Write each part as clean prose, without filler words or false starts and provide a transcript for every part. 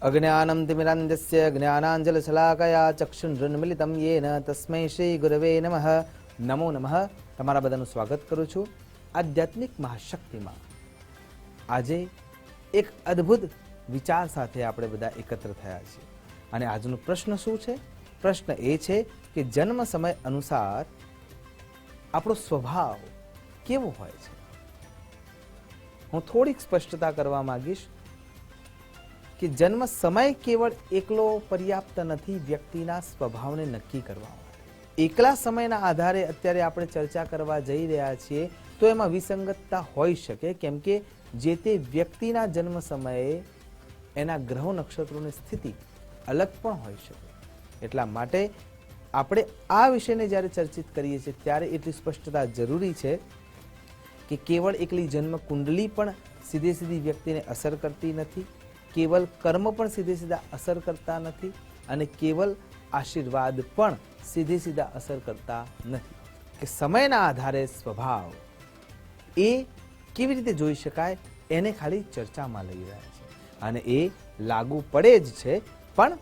अज्ञानं तिमिरान्धस्य ज्ञानाञ्जलशलाकया चक्षुरुन्मीलितं येन तस्मै श्री गुरवे नमः। नमो नमः। તમારા બધાનું સ્વાગત કરું છું આધ્યાત્મિક મહાશક્તિમાં। આજે એક અદ્ભુત વિચાર સાથે આપણે બધા એકત્ર થયા છીએ અને આજનો પ્રશ્ન શું છે? પ્રશ્ન એ છે કે જન્મ સમય અનુસાર આપણો સ્વભાવ કેવો હોય છે? હું થોડીક સ્પષ્ટતા કરવા માંગીશ કે જન્મ સમય કેવળ એકલો પર્યાપ્ત નથી વ્યક્તિના સ્વભાવને નક્કી કરવા માટે। એકલા સમયના આધારે અત્યારે આપણે ચર્ચા કરવા જઈ રહ્યા છીએ તો એમાં વિસંગતતા હોઈ શકે, કેમ કે જે તે વ્યક્તિના જન્મ સમયે એના ગ્રહો નક્ષત્રોની સ્થિતિ અલગ પણ હોઈ શકે। એટલા માટે આપણે આ વિષયને જ્યારે ચર્ચિત કરીએ છીએ ત્યારે એટલી સ્પષ્ટતા જરૂરી છે કે કેવળ એકલી જન્મ કુંડલી પણ સીધે સીધી વ્યક્તિને અસર કરતી નથી, કેવલ કર્મ પણ સીધે સીધા અસર કરતા નથી અને કેવલ આશીર્વાદ પણ સીધે સીધા અસર કરતા નથી। કે સમયના આધારે સ્વભાવ એ કેવી રીતે જોઈ શકાય એને ખાલી ચર્ચામાં લઈ રહ્યા છે અને એ લાગુ પડે જ છે, પણ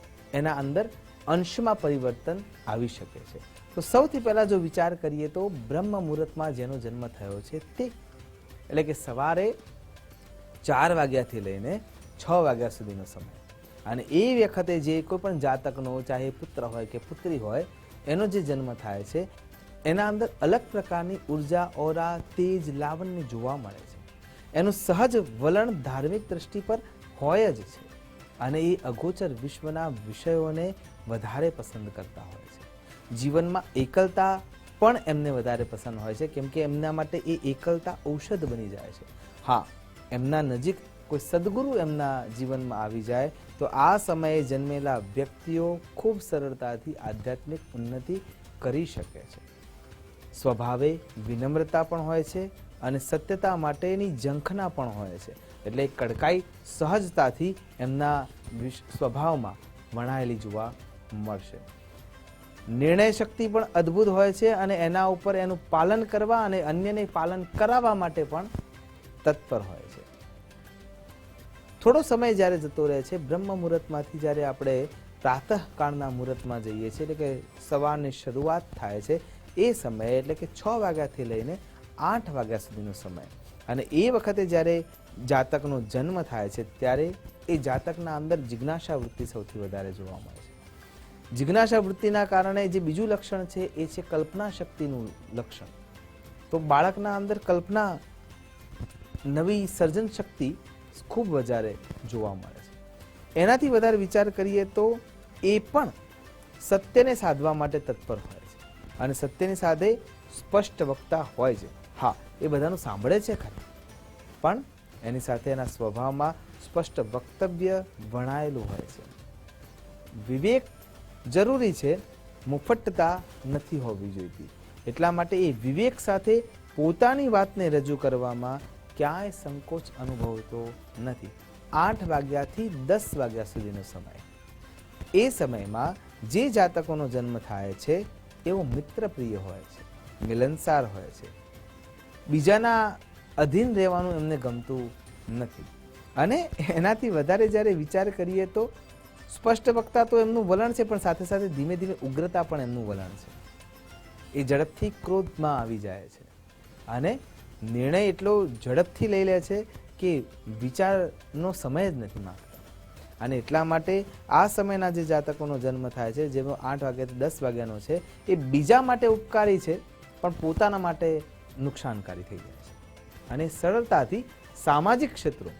એના અંદર અંશમાં પરિવર્તન આવી શકે છે। તો સૌથી પહેલા જો વિચાર કરીએ તો બ્રહ્મ મુહૂર્તમાં જેનો જન્મ થયો છે તે એટલે કે સવારે 4 વાગ્યાથી લઈને 6 વાગ્યા સુધીનો સમય, અને એ વખતે જે કોઈ પણ જાતકનો ચાહે પુત્ર હોય કે પુત્રી હોય એનો જે જન્મ થાય છે એના અંદર અલગ પ્રકારની ઉર્જા, ઓરા, તેજ, લાવણ્ય જોવા મળે છે। એનું સહજ વલણ ધાર્મિક દ્રષ્ટિ પર હોય જ છે અને એ અગોચર વિશ્વના વિષયોને વધારે પસંદ કરતા હોય છે। જીવનમાં એકલતા પણ એમને વધારે પસંદ હોય છે, કેમ કે એમના માટે એ એકલતા ઔષધ બની જાય છે। હા, એમના નજીક કોઈ સદગુરુ એમના જીવનમાં આવી જાય તો આ સમયે જન્મેલા વ્યક્તિઓ ખૂબ સરળતાથી આધ્યાત્મિક ઉન્નતિ કરી શકે છે। સ્વભાવે વિનમ્રતા પણ હોય છે અને સત્યતા માટેની ઝંખના પણ હોય છે, એટલે કડકાઈ સહજતાથી એમના સ્વભાવમાં વણાયેલી જોવા મળશે। નિર્ણય શક્તિ પણ અદ્ભુત હોય છે અને એના ઉપર એનું પાલન કરવા અને અન્યને પાલન કરાવવા માટે પણ તત્પર હોય છે। થોડો સમય જ્યારે જતો રહે છે બ્રહ્મ મુહૂર્તમાંથી જ્યારે આપણે પ્રાતઃકાળના મુહૂર્તમાં જઈએ છીએ એટલે કે સવારની શરૂઆત થાય છે એ સમયે એટલે કે 6 વાગ્યાથી લઈને 8 વાગ્યા સુધીનો સમય, અને એ વખતે જ્યારે જાતકનો જન્મ થાય છે ત્યારે એ જાતકના અંદર જિજ્ઞાસા વૃત્તિ સૌથી વધારે જોવા મળે છે। જિજ્ઞાસા વૃત્તિના કારણે જે બીજું લક્ષણ છે એ છે કલ્પના શક્તિનું લક્ષણ। તો બાળકના અંદર કલ્પના, નવી સર્જન શક્તિ ખૂબ વધારે જોવા મળે છે। એનાથી વધારે વિચાર કરીએ તો એ પણ સત્યને સાધવા માટે તત્પર હોય છે અને સત્યની સાથે સ્પષ્ટ વક્તા હોય છે। હા, એ બધાનું સાંભળે છે ખરા, પણ એની સાથે એના સ્વભાવમાં સ્પષ્ટ વક્તવ્ય વણાયેલું હોય છે। વિવેક જરૂરી છે, મુફટ્ટતા નથી હોવી જોઈતી, એટલા માટે એ વિવેક સાથે પોતાની વાતને રજૂ કરવામાં ક્યાંય સંકોચ અનુભવતો નથી। 8 વાગ્યાથી 10 વાગ્યા સુધીનો સમય, એ સમયમાં જે જાતકોનો જન્મ થાય છે એવો મિત્રપ્રિય હોય છે, મિલનસાર હોય છે, બીજાના અધીન રહેવાનું એમને ગમતું નથી અને એનાથી વધારે જ્યારે વિચાર કરીએ તો સ્પષ્ટ વક્તા તો એમનું વલણ છે, પણ સાથે સાથે ધીમે ધીમે ઉગ્રતા પણ એમનું વલણ છે। એ ઝડપથી ક્રોધમાં આવી જાય છે અને નિર્ણય એટલો ઝડપથી લઈ લે છે કે વિચારનો સમય જ નથી માંગતા, અને એટલા માટે આ સમયના જે જાતકોનો જન્મ થાય છે જેનો 8 વાગ્યાથી 10 વાગ્યાનો છે એ બીજા માટે ઉપકારી છે પણ પોતાના માટે નુકસાનકારી થઈ જાય છે અને સરળતાથી સામાજિક ક્ષેત્રો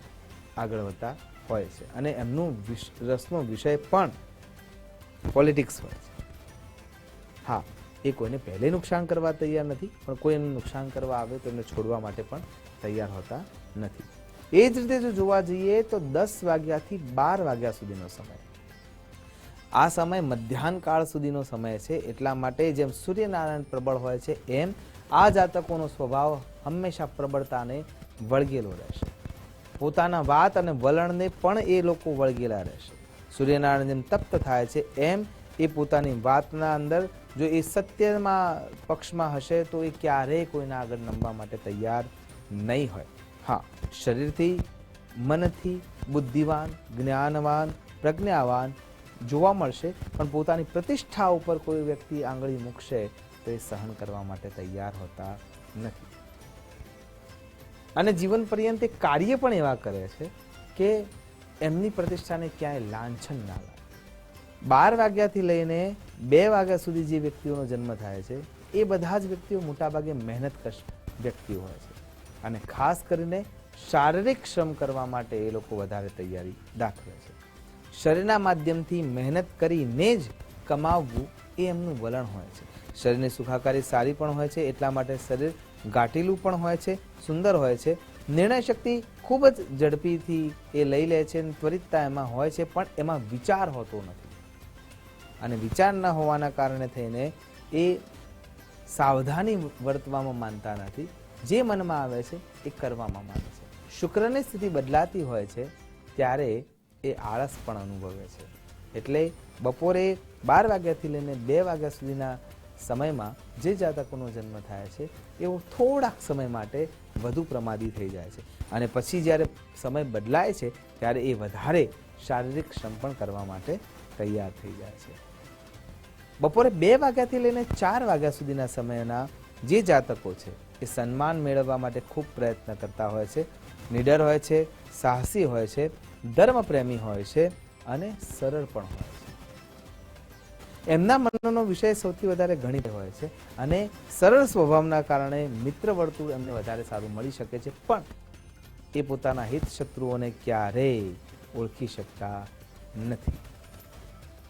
આગળ વધતા હોય છે અને એમનું રસનો વિષય પણ પોલિટિક્સ હોય છે। હા, એ કોઈને પહેલે નુકસાન કરવા તૈયાર નથી, પણ કોઈ એનું નુકસાન કરવા આવે તો એમને છોડવા માટે પણ તૈયાર હોતા નથી। એ જ રીતે જો જોવા જઈએ તો 10 વાગ્યાથી 12 વાગ્યા સુધીનો સમય, આ સમય મધ્યાહન કાળ સુધીનો સમય છે, એટલા માટે જેમ સૂર્યનારાયણ પ્રબળ હોય છે એમ આ જાતકોનો સ્વભાવ હંમેશા પ્રબળતાને વળગેલો રહેશે। પોતાના વાત અને વલણને પણ એ લોકો વળગેલા રહેશે। સૂર્યનારાયણ જેમ તપ્ત થાય છે એમ એ પોતાની વાતના અંદર જો એ સત્યમાં પક્ષમાં હશે તો એ ક્યારેય કોઈના આગળ નમવા માટે તૈયાર નહીં હોય। હા, શરીરથી મનથી બુદ્ધિવાન, જ્ઞાનવાન, પ્રજ્ઞાવાન જોવા મળશે, પણ પોતાની પ્રતિષ્ઠા ઉપર કોઈ વ્યક્તિ આંગળી મૂકશે તો એ સહન કરવા માટે તૈયાર હોતા નથી. અને જીવન પર્યંત એ કાર્ય પણ એવા કરે છે કે એમની પ્રતિષ્ઠાને ક્યાંય લાંછન ના લાગે. 12 વાગ્યાથી લઈને 2 વાગ્યા સુધી જે વ્યક્તિઓનો જન્મ થાય છે એ બધા જ વ્યક્તિઓ મોટાભાગે મહેનતકશ વ્યક્તિઓ હોય છે, અને ખાસ કરીને શારીરિક શ્રમ કરવા માટે એ લોકો વધારે તૈયારી દાખવે છે. શરીરના માધ્યમથી મહેનત કરીને જ કમાવવું એ એમનું વલણ હોય છે. શરીરની સુખાકારી સારી પણ હોય છે, એટલા માટે શરીર ઘાટીલું પણ હોય છે, સુંદર હોય છે. નિર્ણય શક્તિ ખૂબ જ ઝડપીથી એ લઈ લે છે, ત્વરિતતા એમાં હોય છે, પણ એમાં વિચાર હોતો નથી. અને વિચાર ન હોવાના કારણે થઈને એ સાવધાની વર્તવામાં માનતા નથી. જે મનમાં આવે છે એ કરવામાં માને છે. શુક્રની સ્થિતિ બદલાતી હોય છે ત્યારે એ આળસ પણ અનુભવે છે. એટલે બપોરે 12 વાગ્યાથી લઈને 2 વાગ્યા સુધીના સમયમાં જે જાતકોનો જન્મ થાય છે એવો થોડાક સમય માટે વધુ પ્રમાદી થઈ જાય છે, અને પછી જ્યારે સમય બદલાય છે ત્યારે એ વધારે શારીરિક શ્રમ પણ કરવા માટે તૈયાર થઈ જાય છે. બપોરે 2 વાગ્યાથી લઈને 4 વાગ્યા સુધીના સમયના જે જાતકો છે એ સન્માન મેળવવા માટે ખૂબ પ્રયત્ન કરતા હોય છે, નિડર હોય છે, સાહસી હોય છે, ધર્મપ્રેમી હોય છે અને સરળ પણ હોય છે. એમના મનનો વિષય સૌથી વધારે ગણિત હોય છે, અને સરળ સ્વભાવના કારણે મિત્ર વર્તુળ એમને વધારે સારું મળી શકે છે, પણ એ પોતાના હિત શત્રુઓને ક્યારેય ઓળખી શકતા નથી.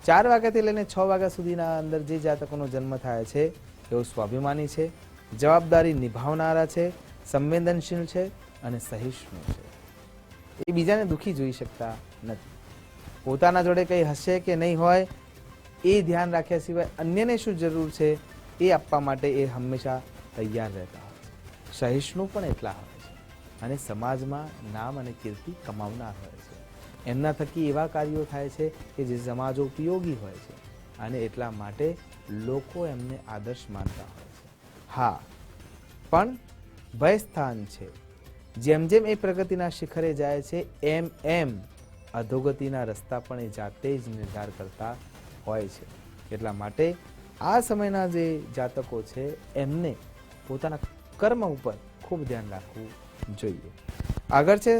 4 વાગ્યાથી લઈને 6 વાગ્યા સુધીના અંદર જે જાતકોનો જન્મ થાય છે તેઓ સ્વાભિમાની છે, જવાબદારી નિભાવનારા છે, સંવેદનશીલ છે અને સહિષ્ણુ છે. એ બીજાને દુઃખી જોઈ શકતા નથી. પોતાના જોડે કંઈ હશે કે નહીં હોય એ ધ્યાન રાખ્યા સિવાય અન્યને શું જરૂર છે એ આપવા માટે એ હંમેશા તૈયાર રહેતા હોય છે. સહિષ્ણુ પણ એટલા હોય છે, અને સમાજમાં નામ અને કીર્તિ કમાવનાર હોય છે. એમના થકી એવા કાર્યો થાય છે કે જે સમાજો ઉપયોગી હોય છે, અને એટલા માટે લોકો એમને આદર્શ માનતા હોય છે. હા, પણ ભયસ્થાન છે. જેમ જેમ એ પ્રગતિના શિખરે જાય છે એમ એમ અધોગતિના રસ્તા પણ એ જાતે જ નિર્ધાર કરતા હોય છે. એટલા માટે આ સમયના જે જાતકો છે એમને પોતાના કર્મ ઉપર ખૂબ ધ્યાન રાખવું જોઈએ. આગળ છે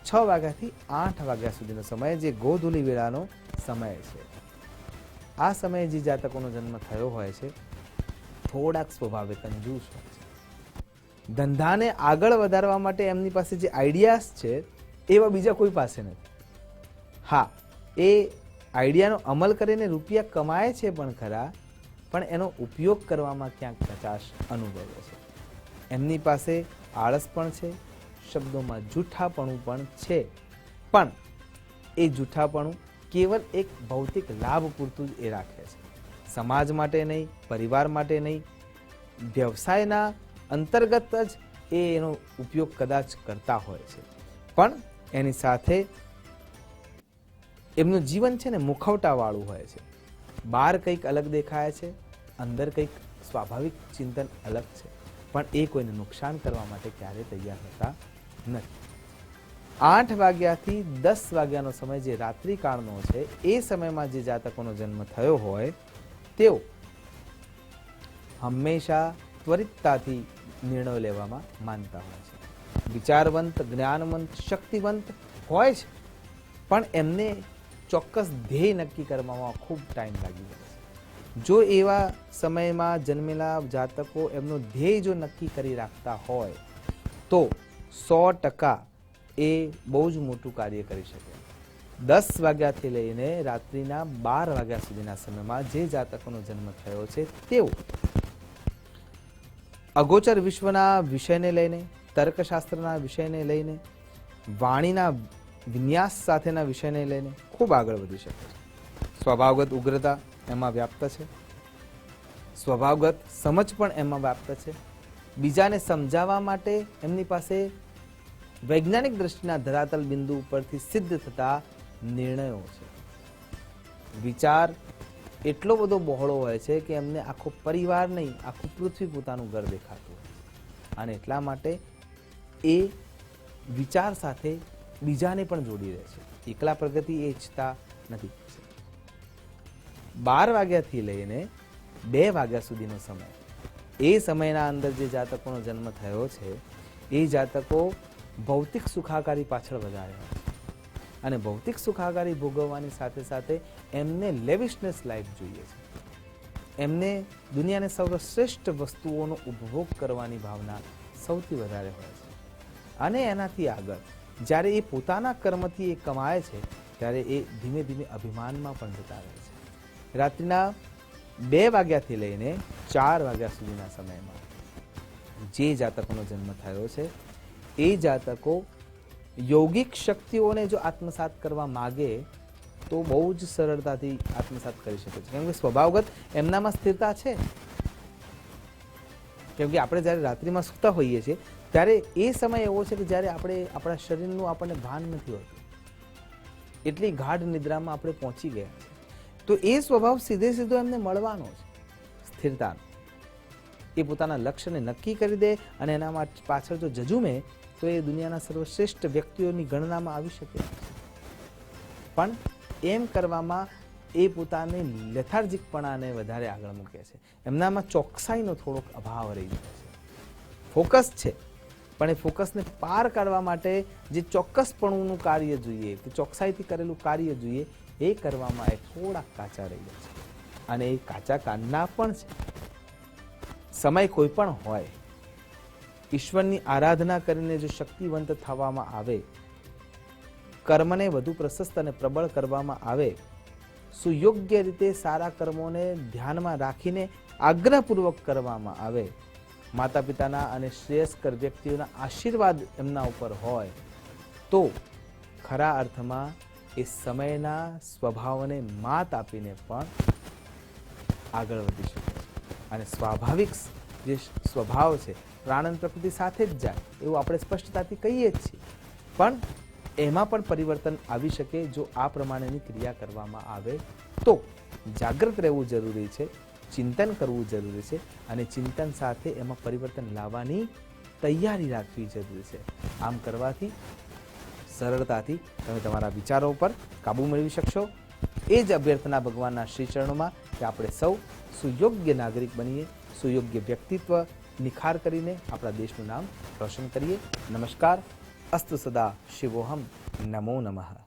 6 વાગ્યાથી 8 વાગ્યા સુધીનો સમય, જે ગોધૂલી વેળાનો સમય છે. આ સમયે જે જાતકોનો જન્મ થયો હોય છે થોડાક સ્વભાવે કંજૂસ હોય છે. ધંધાને આગળ વધારવા માટે એમની પાસે જે આઈડિયાઝ છે એવા બીજા કોઈ પાસે નથી. હા, એ આઈડિયાનો અમલ કરીને રૂપિયા કમાય છે પણ ખરા, પણ એનો ઉપયોગ કરવામાં ક્યાંક કચાશ અનુભવે છે. એમની પાસે આળસ પણ છે, શબ્દોમાં જૂઠાપણું પણ છે, પણ એ જૂઠાપણું કેવલ એક ભૌતિક લાભ પૂરતું જ એ રાખે છે. સમાજ માટે નહીં, પરિવાર માટે નહીં, વ્યવસાયના અંતર્ગત જ એ એનો ઉપયોગ કદાચ કરતા હોય છે, પણ એની સાથે એમનું જીવન છે ને મુખવટાવાળું હોય છે. બહાર કંઈક અલગ દેખાય છે, અંદર કંઈક સ્વાભાવિક ચિંતન અલગ છે, પણ એ કોઈને નુકસાન કરવા માટે ક્યારે તૈયાર હોતા નથી. 8 વાગ્યાથી 10 વાગ્યાનો સમય જે રાત્રિકાળનો છે એ સમયમાં જે જાતકોનો જન્મ થયો હોય તેઓ હંમેશા ત્વરિતતાથી નિર્ણયો લેવામાં માનતા હોય છે. વિચારવંત, જ્ઞાનવંત, શક્તિવંત હોય છે, પણ એમને ચોક્કસ ધ્યેય નક્કી કરવામાં ખૂબ ટાઈમ લાગી જાય છે. જો એવા સમયમાં જન્મેલા જાતકો એમનો ધ્યેય જો નક્કી કરી રાખતા હોય તો 100% એ બહુ જ મોટું કાર્ય કરી શકે. 10 વાગ્યાથી લઈને રાત્રિના 12 વાગ્યા સુધીના સમયમાં જે જાતકોનો જન્મ થયો છે તેઓ અગોચર વિશ્વના વિષયને લઈને, તર્કશાસ્ત્રના વિષયને લઈને, વાણીના વિન્યાસ સાથેના વિષયને લઈને ખૂબ આગળ વધી શકે છે. સ્વભાવગત ઉગ્રતા એમાં વ્યાપ્ત છે, સ્વભાવગત સમજ પણ એમાં વ્યાપ્ત છે. બીજાને સમજાવવા માટે એમની પાસે વૈજ્ઞાનિક દ્રષ્ટિના ધરાતલ બિંદુ ઉપરથી સિદ્ધ થતા નિર્ણયો છે. વિચાર એટલો બધો બહોળો હોય છે કે એમને આખો પરિવાર નહીં, આખું પૃથ્વી પોતાનું ઘર દેખાતું હોય છે, અને એટલા માટે એ વિચાર સાથે બીજાને પણ જોડી રહે છે. એકલા પ્રગતિ એ ઈચ્છતા નથી. 12 વાગ્યાથી લઈને 2 વાગ્યા સુધીનો સમય, એ સમયના અંદર જે જાતકોનો જન્મ થયો છે એ જાતકો ભૌતિક સુખાકારી પાછળ વધારે હોય છે. અને ભૌતિક સુખાકારી ભોગવવાની સાથે સાથે એમને લેવિશનેસ લાઈફ જોઈએ છે. એમને દુનિયાને સર્વશ્રેષ્ઠ વસ્તુઓનો ઉપભોગ કરવાની ભાવના સૌથી વધારે હોય છે. અને એનાથી આગળ જ્યારે એ પોતાના કર્મથી એ કમાય છે ત્યારે એ ધીમે ધીમે અભિમાનમાં પણ જતા રહે છે. રાત્રિના 2 વાગ્યાથી લઈને 4 વાગ્યા સુધીના સમયમાં જે જાતકોનો જન્મ થયો છે એ જાતકો યોગિક શક્તિઓને જો આત્મસાત કરવા માગે તો બહુ જ સરળતાથી આત્મસાત કરી શકે છે. કેમ કે સ્વભાવગત એમનામાં સ્થિરતા છે. કેમ કે આપણે જ્યારે રાત્રિમાં સૂતા હોઈએ છીએ ત્યારે એ સમય એવો છે કે જ્યારે આપણે આપણા શરીરનું આપણને ભાન નથી હોતું. એટલી ગાઢ નિદ્રામાં આપણે પહોંચી ગયા છે. તો એ સ્વભાવ સીધે સીધો એમને મળવાનો છે, સ્થિરતાનો. એ પોતાના લક્ષ્યને નક્કી કરી દે અને એના પાછળ જો જજુમે તો એ દુનિયાના સર્વશ્રેષ્ઠ વ્યક્તિઓની ગણનામાં આવી શકે. પણ એમ કરવામાં એ પોતાને લેથાર્જિકપણાને વધારે આગળ મૂકે છે. એમનામાં ચોકસાઈનો થોડોક અભાવ રહી જાય છે. ફોકસ છે પણ એ ફોકસને પાર કાઢવા માટે જે ચોક્કસપણુંનું કાર્ય જોઈએ, કે ચોકસાઈથી કરેલું કાર્ય જોઈએ, એ કરવામાં એ થોડા કાચા રહી જાય છે. અને એ કાચા કાનના પણ છે. સમય કોઈ પણ હોય, ઈશ્વરની આરાધના કરીને જો શક્તિવંત થવામાં આવે, કર્મને વધુ પ્રશસ્ત અને પ્રબળ કરવામાં આવે, સુયોગ્ય રીતે સારા કર્મોને ધ્યાનમાં રાખીને આગ્રહપૂર્વક કરવામાં આવે, માતા પિતાના અને શ્રેયસ્કર વ્યક્તિઓના આશીર્વાદ એમના ઉપર હોય તો ખરા અર્થમાં એ સમયના સ્વભાવને માત આપીને પણ આગળ વધી શકે છે. અને સ્વાભાવિક જે સ્વભાવ છે પ્રાણન પ્રકૃતિ સાથે જ જાય એવું આપણે સ્પષ્ટતાથી કહીએ જ છીએ. પણ એમાં પણ પરિવર્તન આવી શકે જો આ પ્રમાણેની ક્રિયા કરવામાં આવે તો. જાગૃત રહેવું જરૂરી છે, ચિંતન કરવું જરૂરી છે અને ચિંતન સાથે એમાં પરિવર્તન લાવવાની તૈયારી રાખવી જરૂરી છે. આમ કરવાથી સરળતાથી તમે તમારા વિચારો પર કાબૂ મેળવી શકશો. એ જ અભ્યર્થના ભગવાનના શ્રી ચરણોમાં કે આપણે સૌ સુયોગ્ય નાગરિક બનીએ, સુયોગ્ય વ્યક્તિત્વ નિખાર કરીને આપણા દેશનું નામ રોશન કરીએ. નમસ્કાર. અસ્તુ સદા શિવોહમ. નમો નમઃ.